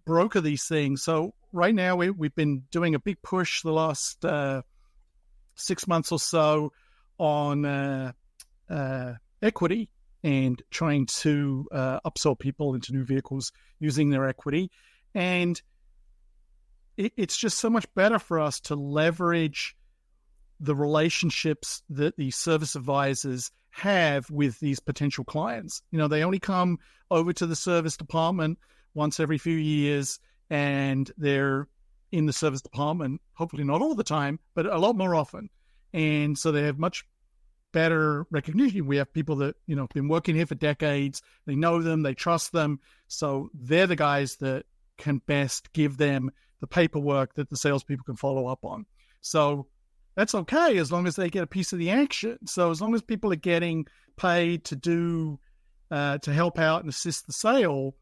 C: broker these things. So right now we've been doing a big push the last 6 months or so on equity, and trying to upsell people into new vehicles using their equity. And it's just so much better for us to leverage the relationships that the service advisors have with these potential clients. They only come over to the service department once every few years, and they're in the service department, hopefully not all the time, but a lot more often. And so they have much better recognition. We have people that, have been working here for decades. They know them, they trust them. So they're the guys that can best give them the paperwork that the salespeople can follow up on. So that's okay as long as they get a piece of the action. So as long as people are getting paid to do, to help out and assist the sale,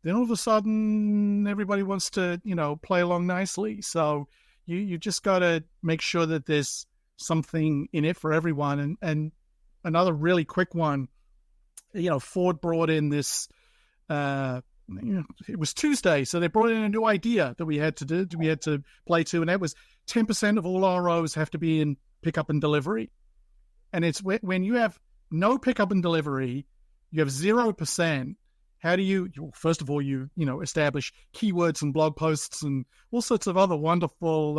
C: then all of a sudden everybody wants to, play along nicely. So you just got to make sure that there's something in it for everyone. And another really quick one, Ford brought in this, it was Tuesday, so they brought in a new idea that we had to do, we had to play to, and that was 10% of all ROs have to be in pickup and delivery. And it's when you have no pickup and delivery, you have 0%. How do you, first of all, establish keywords and blog posts and all sorts of other wonderful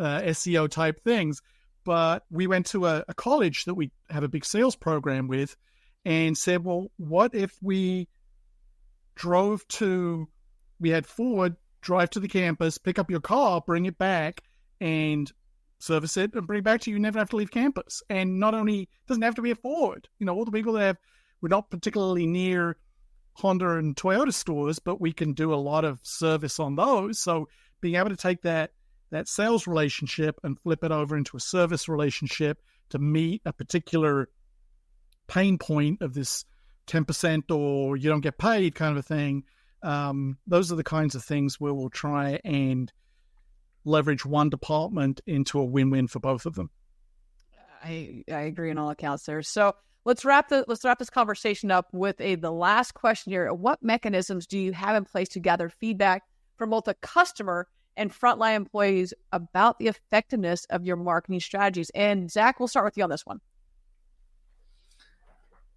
C: SEO type things. But we went to a college that we have a big sales program with and said, well, what if we had Ford drive to the campus, pick up your car, bring it back, and service it and bring it back to you. You never have to leave campus. And not only, it doesn't have to be a Ford. All the people that we're not particularly near Honda and Toyota stores, but we can do a lot of service on those. So being able to take that sales relationship and flip it over into a service relationship to meet a particular pain point of this 10% or you don't get paid kind of a thing. Those are the kinds of things where we'll try and leverage one department into a win-win for both of them.
B: I agree on all accounts there. So let's wrap this conversation up with the last question here. What mechanisms do you have in place to gather feedback from both a customer and frontline employees about the effectiveness of your marketing strategies? And Zach, we'll start with you on this one.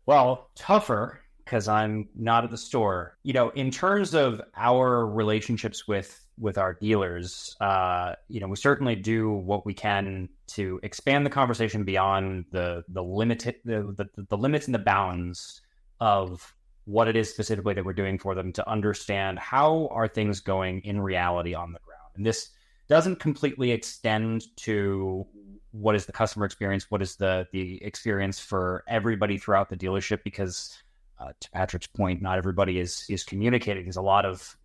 D: Well, tougher because I'm not at the store. In terms of our relationships with our dealers, we certainly do what we can to expand the conversation beyond the limits and the bounds of what it is specifically that we're doing for them, to understand how are things going in reality on the ground. And this doesn't completely extend to what is the customer experience, what is the experience for everybody throughout the dealership, because to Patrick's point, not everybody is communicating. There's a lot of,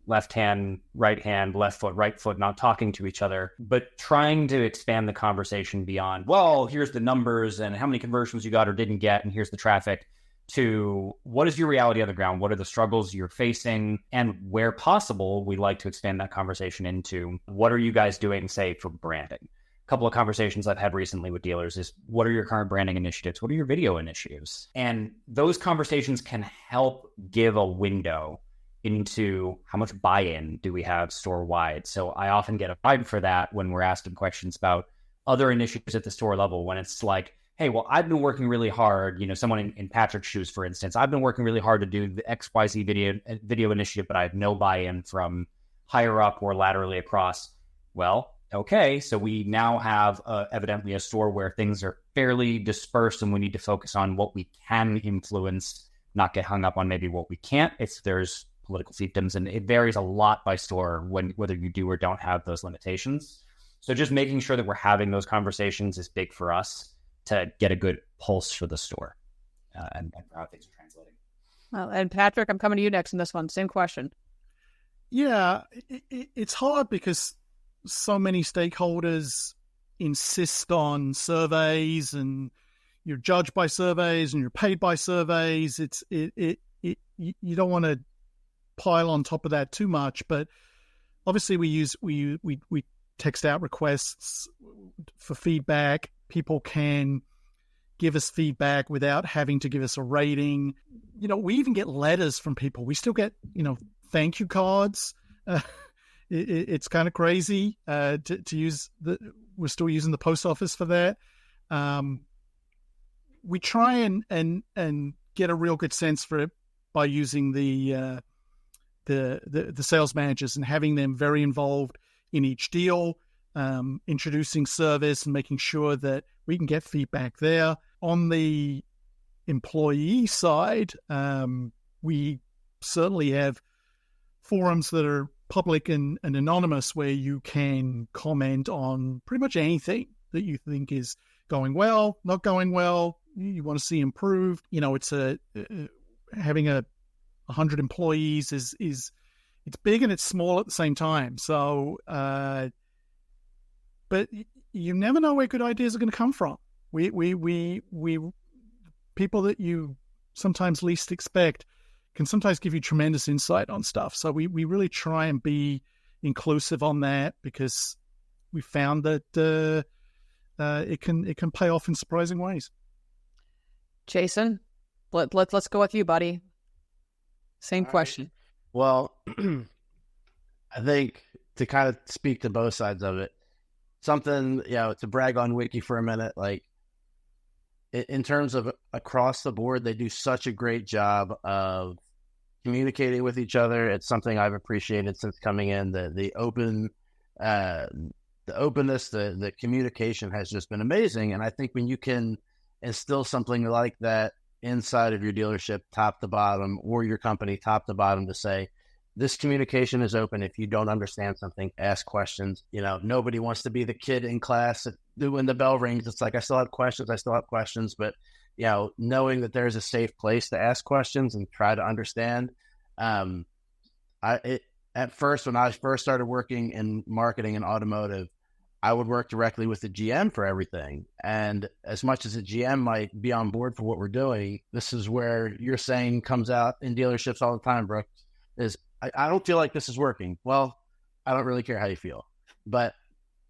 D: left hand, right hand, left foot, right foot, not talking to each other, but trying to expand the conversation beyond, well, here's the numbers and how many conversions you got or didn't get, and here's the traffic, to what is your reality on the ground? What are the struggles you're facing? And where possible, we like to expand that conversation into what are you guys doing, say, for branding? A couple of conversations I've had recently with dealers is, what are your current branding initiatives? What are your video initiatives? And those conversations can help give a window into how much buy-in do we have store-wide. So I often get a vibe for that when we're asking questions about other initiatives at the store level, when it's like, hey, well, I've been working really hard, someone in Patrick's shoes, for instance, I've been working really hard to do the XYZ video initiative, but I have no buy-in from higher up or laterally across. Well, okay, so we now have evidently a store where things are fairly dispersed and we need to focus on what we can influence, not get hung up on maybe what we can't if there's political fiefdoms, and it varies a lot by store whether you do or don't have those limitations. So just making sure that we're having those conversations is big for us to get a good pulse for the store and how things are translating.
B: Well, and Patrick, I'm coming to you next in this one. Same question.
C: Yeah, it's hard because so many stakeholders insist on surveys, and you're judged by surveys and you're paid by surveys. You don't want to pile on top of that too much, but obviously we text out requests for feedback. People can give us feedback without having to give us a rating. We even get letters from people. We still get, thank you cards. It's kind of crazy to use we're still using the post office for that. We try and get a real good sense for it by using the sales managers and having them very involved in each deal, introducing service and making sure that we can get feedback there. On the employee side, we certainly have forums that are public and anonymous where you can comment on pretty much anything that you think is going well, not going well, you want to see improved. It's having 100 employees is it's big and it's small at the same time. So, but you never know where good ideas are going to come from. We people that you sometimes least expect can sometimes give you tremendous insight on stuff. So we really try and be inclusive on that, because we found that it can pay off in surprising ways.
B: Jason, let's go with you, buddy. Same question.
A: Well, I think to kind of speak to both sides of it, something, to brag on Wiki for a minute, like in terms of across the board, they do such a great job of communicating with each other. It's something I've appreciated since coming in. The openness, the communication has just been amazing. And I think when you can instill something like that inside of your dealership, top to bottom, or your company, top to bottom, to say, this communication is open. If you don't understand something, ask questions. Nobody wants to be the kid in class when the bell rings. It's like, I still have questions. But, knowing that there's a safe place to ask questions and try to understand. At first, when I first started working in marketing and automotive, I would work directly with the GM for everything. And as much as the GM might be on board for what we're doing, this is where your saying comes out in dealerships all the time, Brooke, is, I don't feel like this is working. Well, I don't really care how you feel. But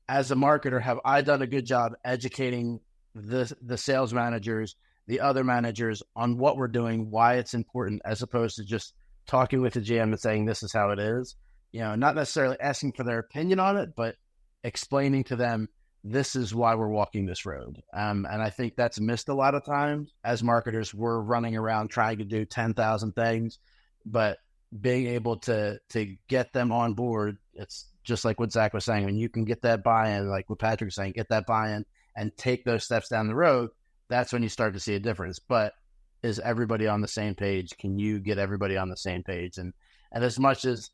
A: as a marketer, have I done a good job educating the sales managers, the other managers on what we're doing, why it's important, as opposed to just talking with the GM and saying, this is how it is? Not necessarily asking for their opinion on it, but explaining to them, this is why we're walking this road. And I think that's missed a lot of times. As marketers, we're running around trying to do 10,000 things, but being able to get them on board, it's just like what Zach was saying, when you can get that buy-in, like what Patrick was saying, get that buy-in and take those steps down the road, that's when you start to see a difference. But is everybody on the same page? Can you get everybody on the same page? And as much as,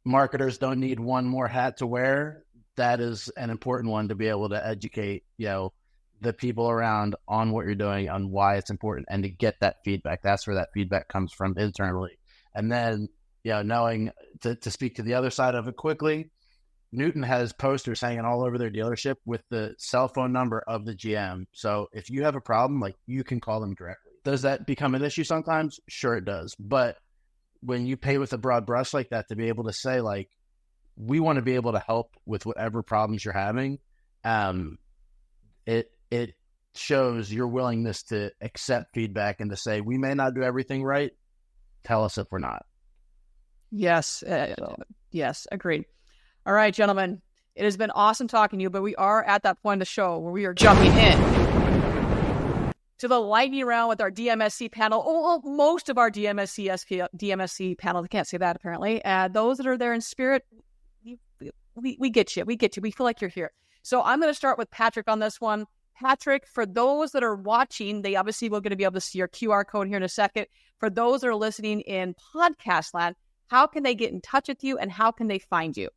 A: marketers don't need one more hat to wear, that is an important one, to be able to educate, the people around on what you're doing, on why it's important, and to get that feedback. That's where that feedback comes from internally. And then, knowing to speak to the other side of it quickly, Newton has posters hanging all over their dealership with the cell phone number of the GM. So if you have a problem, you can call them directly. Does that become an issue sometimes? Sure, it does. But when you pay with a broad brush like that, to be able to say, we want to be able to help with whatever problems you're having, it shows your willingness to accept feedback and to say, we may not do everything right. Tell us if we're not.
B: Yes. Yes. Agreed. All right, gentlemen, it has been awesome talking to you, but we are at that point of the show where we are jumping in to the lightning round with our DMSC panel. Oh, most of our DMSC panel. I can't say that, apparently. Those that are there in spirit, we get you. We get you. We feel like you're here. So I'm going to start with Patrick on this one. Patrick, for those that are watching, they obviously will going to be able to see your QR code here in a second. For those that are listening in podcast land, how can they get in touch with you and how can they find you?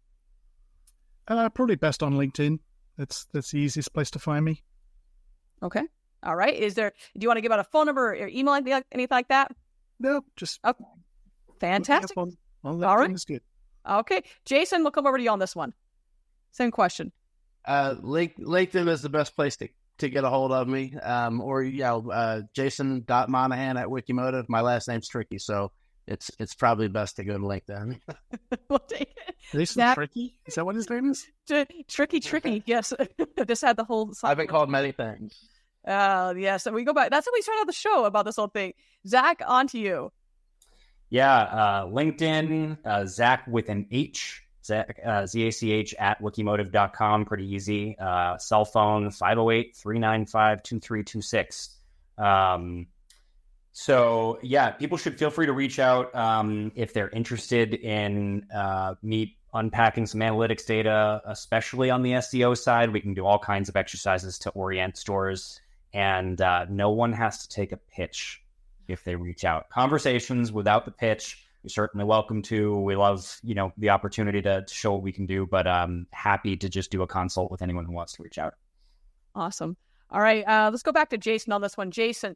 C: Probably best on LinkedIn. That's the easiest place to find me.
B: Okay. All right. Do you want to give out a phone number or email, anything like that?
C: No, just
B: okay. Fantastic.
C: On LinkedIn.
B: All right.
C: Is good.
B: Okay. Jason, we'll come over to you on this one. Same question.
A: LinkedIn is the best place to get a hold of me. Or Jason.Monaghan@Wikimotive. My last name's tricky, so it's probably best to go to LinkedIn.
B: We'll take it.
C: Jason Tricky? Is that what his name is?
B: Tricky. Yes. I just had the whole.
A: I've been called many things.
B: Yes. So we go back. That's how we started out the show about this whole thing. Zach, on to you.
D: Yeah. LinkedIn, Zach with an H, Zach, ZACH at Wikimotive.com. Pretty easy. Cell phone 508-395-2326. So yeah, people should feel free to reach out if they're interested in me unpacking some analytics data, especially on the SEO side. We can do all kinds of exercises to orient stores, and no one has to take a pitch if they reach out. Conversations without the pitch, you're certainly welcome to. We love, the opportunity to show what we can do, but happy to just do a consult with anyone who wants to reach out.
B: Awesome. All right, let's go back to Jason on this one. Jason,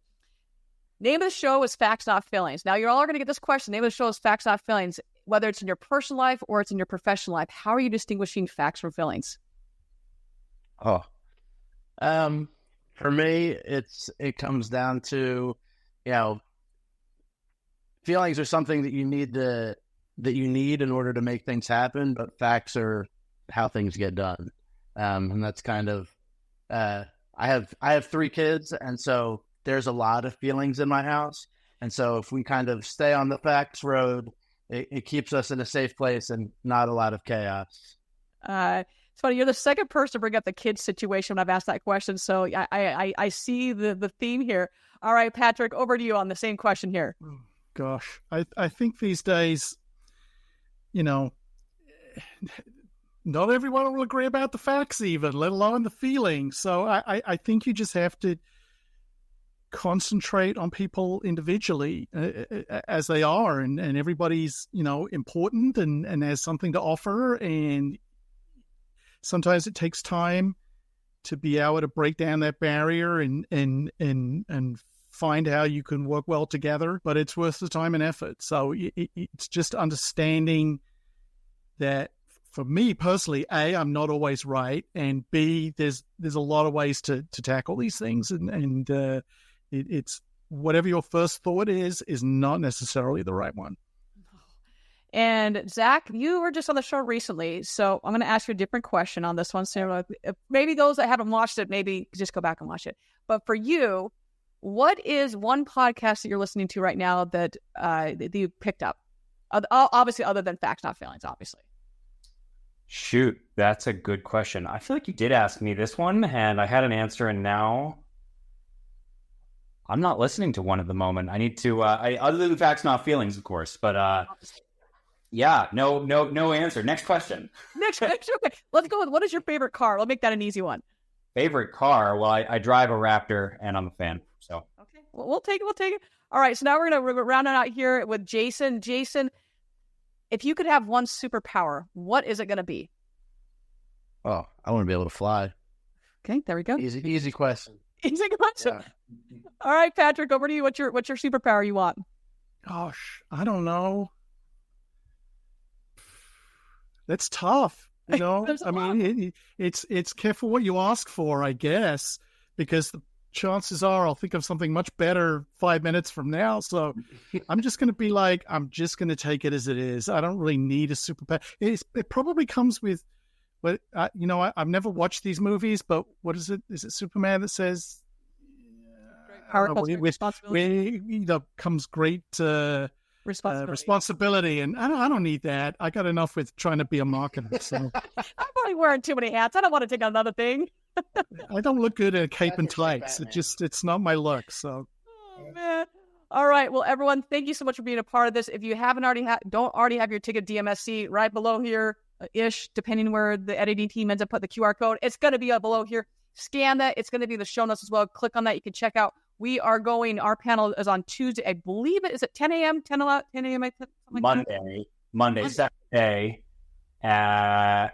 B: name of the show is Facts Not Feelings. Now, you're all going to get this question. Name of the show is Facts Not Feelings. Whether it's in your personal life or it's in your professional life, how are you distinguishing facts from feelings?
A: For me, it comes down to, feelings are something that you need in order to make things happen, but facts are how things get done. And that's kind of, I have 3 kids, and so there's a lot of feelings in my house. And so if we kind of stay on the facts road, it keeps us in a safe place and not a lot of chaos.
B: It's funny. You're the second person to bring up the kids situation when I've asked that question. So I see the theme here. All right, Patrick, over to you on the same question here.
C: Oh, gosh, I think these days, not everyone will agree about the facts even, let alone the feelings. So I think you just have to concentrate on people individually as they are, and everybody's important and has something to offer, and sometimes it takes time to be able to break down that barrier and find how you can work well together, but it's worth the time and effort. So it's just understanding that for me personally, A, I'm not always right, and B, there's a lot of ways to tackle these things, and it's whatever your first thought is not necessarily the right one.
B: And Zach, you were just on the show recently, so I'm going to ask you a different question on this one. So maybe those that haven't watched it, maybe just go back and watch it. But for you, what is one podcast that you're listening to right now that you picked up? Obviously, other than Facts Not Feelings, obviously.
D: Shoot, that's a good question. I feel like you did ask me this one, and I had an answer, and now I'm not listening to one at the moment. I need to, other than Facts Not Feelings, of course, but yeah, no answer. Next question.
B: Next question. Okay. Let's go with, what is your favorite car? We'll make that an easy one.
D: Favorite car? Well, I drive a Raptor, and I'm a fan, so.
B: Okay, well, we'll take it. All right, so now we're going to round it out here with Jason. Jason, if you could have one superpower, what is it going to be?
A: Oh, I want to be able to fly.
B: Okay, there we go.
A: Easy question.
B: Easy question. Yeah. All right, Patrick, over to you. What's your superpower you want?
C: Gosh, I don't know. That's tough. I mean, it's careful what you ask for, I guess, because the chances are I'll think of something much better 5 minutes from now. So I'm just going to be like, I'm just going to take it as it is. I don't really need a superpower. It probably comes with, but I've never watched these movies, but what is it? Is it Superman that says, responsibility? Comes great responsibility, and I don't need that. I got enough with trying to be a marketer. So
B: I'm probably wearing too many hats. I don't want to take on another thing.
C: I don't look good in a cape and tights. It's not my look. So,
B: oh man. All right. Well, everyone, thank you so much for being a part of this. If you haven't don't already have your ticket, DMSC right below here, ish, depending where the editing team ends up putting the QR code. It's going to be below here. Scan that. It's going to be the show notes as well. Click on that. You can check out. Our panel is on Tuesday. I believe it is at 10 a.m., 10 a.m.
D: Monday, second day at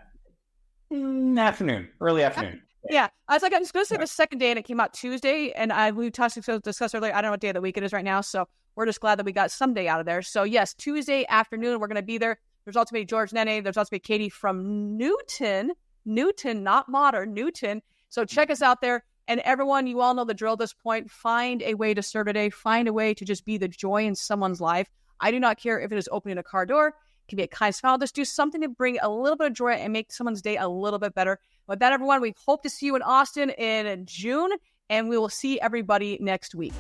D: Early afternoon.
B: Yeah. I was going to say the second day, and it came out Tuesday. And we discussed earlier, I don't know what day of the week it is right now. So we're just glad that we got some day out of there. So yes, Tuesday afternoon, we're going to be there. There's also be George Nene. There's also be Katie from Newton, not Modern, Newton. So check us out there. And everyone, you all know the drill at this point. Find a way to start a day. Find a way to just be the joy in someone's life. I do not care if it is opening a car door. It can be a kind smile. Just do something to bring a little bit of joy and make someone's day a little bit better. With that, everyone, we hope to see you in Austin in June, and we will see everybody next week.